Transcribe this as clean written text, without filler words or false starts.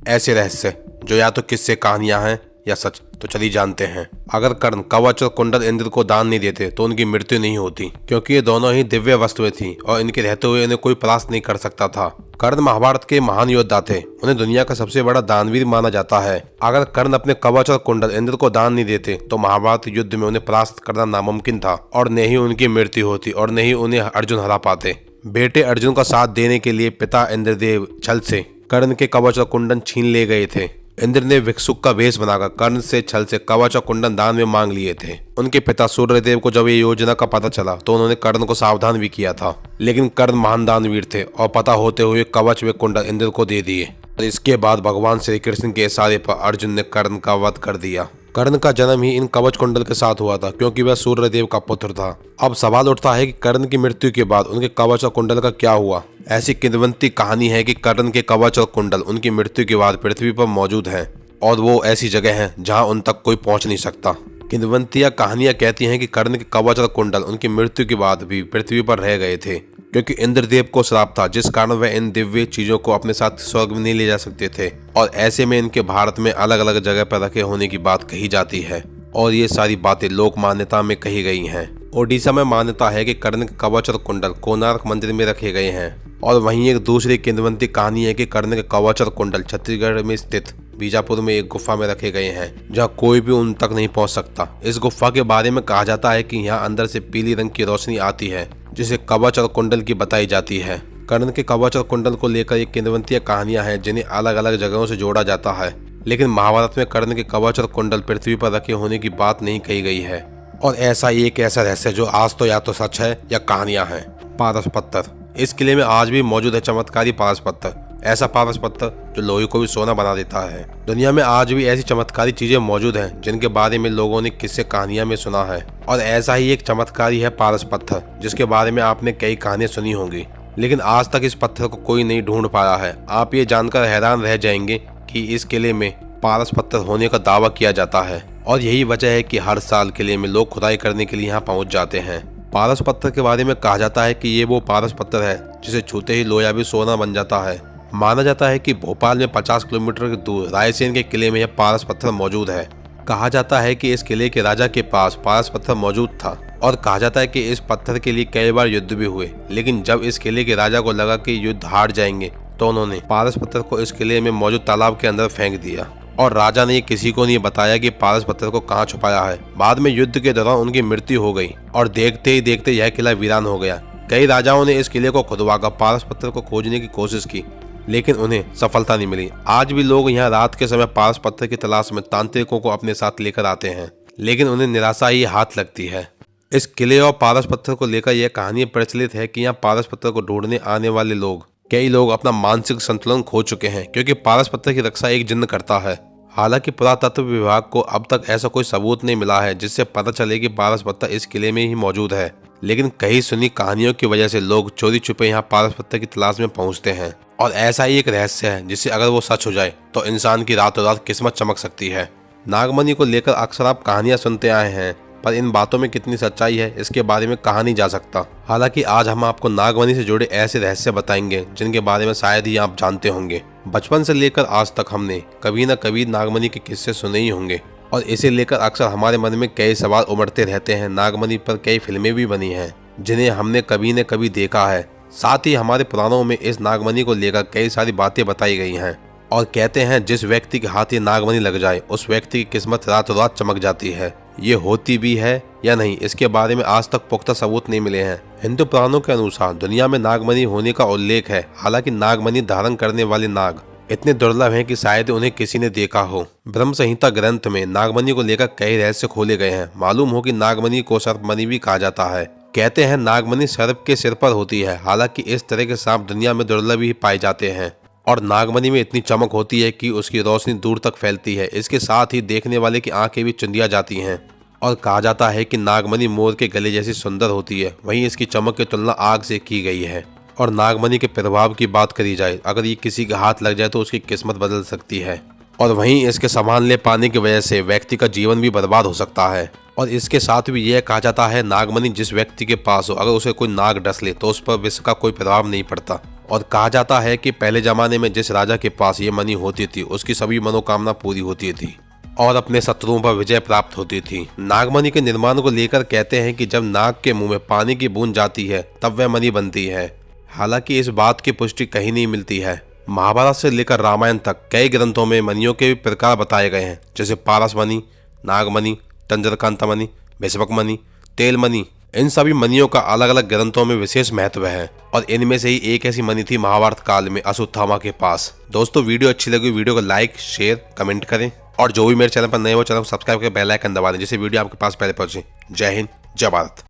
ऐसे रहस्य जो या तो किस्से कहानियां हैं या सच। तो चलिए जानते हैं। अगर कर्ण, कवच और कुंडल इंद्र को दान नहीं देते तो उनकी मृत्यु नहीं होती, क्योंकि ये दोनों ही दिव्य वस्तुएं थीं और इनके रहते हुए इन्हें कोई परास्त नहीं कर सकता था। कर्ण महाभारत के महान योद्धा थे, उन्हें दुनिया का सबसे बड़ा दानवीर माना जाता है। अगर कर्ण अपने कवच और कुंडल इंद्र को दान नहीं देते तो महाभारत युद्ध में उन्हें परास्त करना नामुमकिन था और न ही उनकी मृत्यु होती और न ही उन्हें अर्जुन हरा पाते। बेटे अर्जुन का साथ देने के लिए पिता इंद्रदेव छल से कर्ण के कवच और कुंडल छीन ले गए थे। इंद्र ने भिक्षुक का वेश बनाकर कर्ण से छल से कवच और कुंडल दान में मांग लिए थे। उनके पिता सूर्यदेव को जब ये योजना का पता चला तो उन्होंने कर्ण को सावधान भी किया था, लेकिन कर्ण महान दानवीर थे और पता होते हुए कवच व कुंडल इंद्र को दे दिए। और इसके बाद भगवान श्री कृष्ण के इशारे पर अर्जुन ने कर्ण का वध कर दिया। कर्ण का जन्म ही इन कवच कुंडल के साथ हुआ था, क्योंकि वह सूर्यदेव का पुत्र था। अब सवाल उठता है कि कर्ण की मृत्यु के बाद उनके कवच और कुंडल का क्या हुआ। ऐसी किंवदंती कहानी है कि कर्ण के कवच और कुंडल उनकी मृत्यु के बाद पृथ्वी पर मौजूद हैं और वो ऐसी जगह है जहां उन तक कोई पहुंच नहीं सकता। किंवदंतियां कहानियां कहती हैं कि कर्ण के कवच और कुंडल उनकी मृत्यु के बाद भी पृथ्वी पर रह गए थे, क्योंकि इंद्रदेव को श्राप था, जिस कारण वह इन दिव्य चीजों को अपने साथ स्वर्ग में नहीं ले जा सकते थे। और ऐसे में इनके भारत में अलग अलग जगह पर रखे होने की बात कही जाती है और ये सारी बातें लोक मान्यता में कही गई हैं। ओडिशा में मान्यता है कि कर्ण के कवच और कुंडल कोणार्क मंदिर में रखे गए हैं। और वहीं एक दूसरी किंवदंती कहानी है कि कर्ण के कवच और कुंडल छत्तीसगढ़ में स्थित बीजापुर में एक गुफा में रखे गए हैं, जहां कोई भी उन तक नहीं पहुंच सकता। इस गुफा के बारे में कहा जाता है कि यहाँ अंदर से पीली रंग की रोशनी आती है, जिसे कवच और कुंडल की बताई जाती है। कर्ण के कवच और कुंडल को लेकर एक किंवदंती कहानियां हैं जिन्हें अलग अलग जगहों से जोड़ा जाता है, लेकिन महाभारत में कर्ण के कवच और कुंडल पृथ्वी पर रखे होने की बात नहीं कही गई है। और ऐसा एक ऐसा रहस्य जो आज तो या तो सच है या कहानियां हैं। पारस पत्थर। इस किले में आज भी मौजूद है चमत्कारी पारस पत्थर, ऐसा पारस पत्थर जो लोहे को भी सोना बना देता है। दुनिया में आज भी ऐसी चमत्कारी चीजें मौजूद हैं जिनके बारे में लोगों ने किस्से कहानियां में सुना है। और ऐसा ही एक चमत्कारी है पारस पत्थर, जिसके बारे में आपने कई कहानियां सुनी होंगी, लेकिन आज तक इस पत्थर को कोई नहीं ढूंढ पाया है। आप ये जानकर हैरान रह जाएंगे कि इस किले में पारस पत्थर होने का दावा किया जाता है और यही वजह है कि हर साल किले में लोग खुदाई करने के लिए यहाँ पहुँच जाते हैं। पारस पत्थर के बारे में कहा जाता है कि ये वो पारस पत्थर है जिसे छूते ही लोया भी सोना बन जाता है। माना जाता है कि भोपाल में 50 किलोमीटर के दूर रायसेन के किले में यह पारस पत्थर मौजूद है। कहा जाता है कि इस किले के राजा के पास पारस पत्थर मौजूद था और कहा जाता है कि इस पत्थर के लिए कई बार युद्ध भी हुए, लेकिन जब इस किले के राजा को लगा कि युद्ध हार जाएंगे तो उन्होंने पारस पत्थर को इस किले में मौजूद तालाब के अंदर फेंक दिया और राजा ने किसी को नहीं बताया कि पारस पत्थर को कहाँ छुपाया है। बाद में युद्ध के दौरान उनकी मृत्यु हो गई और देखते ही देखते यह किला वीरान हो गया। कई राजाओं ने इस किले को खुदवाकर पारस पत्थर को खोजने की कोशिश की, लेकिन उन्हें सफलता नहीं मिली। आज भी लोग यहाँ रात के समय पारस पत्थर की तलाश में तांत्रिकों को अपने साथ लेकर आते हैं, लेकिन उन्हें निराशा ही हाथ लगती है। इस किले और पारस पत्थर को लेकर यह कहानी प्रचलित है कि यहाँ पारस पत्थर को ढूंढने आने वाले कई लोग अपना मानसिक संतुलन खो चुके हैं, क्योंकि पारस पत्थर की रक्षा एक जिन्न करता है। हालांकि पुरातत्व विभाग को अब तक ऐसा कोई सबूत नहीं मिला है जिससे पता चले कि पारस पत्थर इस किले में ही मौजूद है, लेकिन कई सुनी कहानियों की वजह से लोग चोरी छुपे यहाँ पारस पत्थर की तलाश में पहुँचते हैं। और ऐसा ही एक रहस्य है जिससे अगर वो सच हो जाए तो इंसान की रातों रात किस्मत चमक सकती है। नागमणि को लेकर अक्सर आप कहानियां सुनते आए हैं, पर इन बातों में कितनी सच्चाई है इसके बारे में कहा नहीं जा सकता। हालांकि आज हम आपको नागमणि से जुड़े ऐसे रहस्य बताएंगे जिनके बारे में शायद ही आप जानते होंगे। बचपन से लेकर आज तक हमने कभी न कभी नागमणि के किस्से सुने ही होंगे और इसे लेकर अक्सर हमारे मन में कई सवाल उमड़ते रहते हैं। नागमणि पर कई फिल्में भी बनी हैं जिन्हें हमने कभी न कभी देखा है। साथ ही हमारे पुराणों में इस नागमणि को लेकर कई सारी बातें बताई गई हैं और कहते हैं जिस व्यक्ति के हाथ ये नागमणि लग जाए उस व्यक्ति की किस्मत रातों रात चमक जाती है। ये होती भी है या नहीं इसके बारे में आज तक पुख्ता सबूत नहीं मिले हैं। हिंदू पुराणों के अनुसार दुनिया में नागमणि होने का उल्लेख है। हालांकि नागमणि धारण करने वाले नाग इतने दुर्लभ हैं कि शायद उन्हें किसी ने देखा हो। ब्रह्म संहिता ग्रंथ में नागमणि को लेकर कई रहस्य खोले गए हैं। मालूम हो कि नागमणि को सर्पमणि भी कहा जाता है। कहते हैं नागमणि सर्प के सिर पर होती है। हालांकि इस तरह के सांप दुनिया में दुर्लभ ही पाए जाते हैं और नागमणि में इतनी चमक होती है कि उसकी रोशनी दूर तक फैलती है। इसके साथ ही देखने वाले की आंखें भी चुंदिया जाती हैं और कहा जाता है कि नागमणि मोर के गले जैसी सुंदर होती है। वहीं इसकी चमक की तुलना आग से की गई है। और नागमणि के प्रभाव की बात करी जाए, अगर ये किसी के हाथ लग जाए तो उसकी किस्मत बदल सकती है और वहीं इसके सामान ले पाने की वजह से व्यक्ति का जीवन भी बर्बाद हो सकता है। और इसके साथ भी यह कहा जाता है नागमणि जिस व्यक्ति के पास हो, अगर उसे कोई नाग डस ले तो उस पर विष का कोई प्रभाव नहीं पड़ता। और कहा जाता है कि पहले जमाने में जिस राजा के पास ये मणि होती थी उसकी सभी मनोकामना पूरी होती थी और अपने शत्रुओं पर विजय प्राप्त होती थी। नागमणि के निर्माण को लेकर कहते हैं कि जब नाग के मुंह में पानी की बूंद जाती है तब वह मणि बनती है। हालांकि इस बात की पुष्टि कहीं नहीं मिलती है। महाभारत से लेकर रामायण तक कई ग्रंथों में मणियों के प्रकार बताए गए हैं, जैसे पारस मणि, नागमणि, चंद्रकांता मणि, भीष्मक मणि, तेल मणि। इन सभी मणियों का अलग अलग ग्रंथों में विशेष महत्व है और इनमें से ही एक ऐसी मणि थी महाभारत काल में अश्वत्थामा के पास। दोस्तों वीडियो अच्छी लगी वीडियो को लाइक शेयर कमेंट करें और जो भी मेरे चैनल पर नए हो चैनल को सब्सक्राइब करके बेल आइकन दबा दें जिससे वीडियो आपके पास पहले पहुंचे। जय हिंद जय भारत।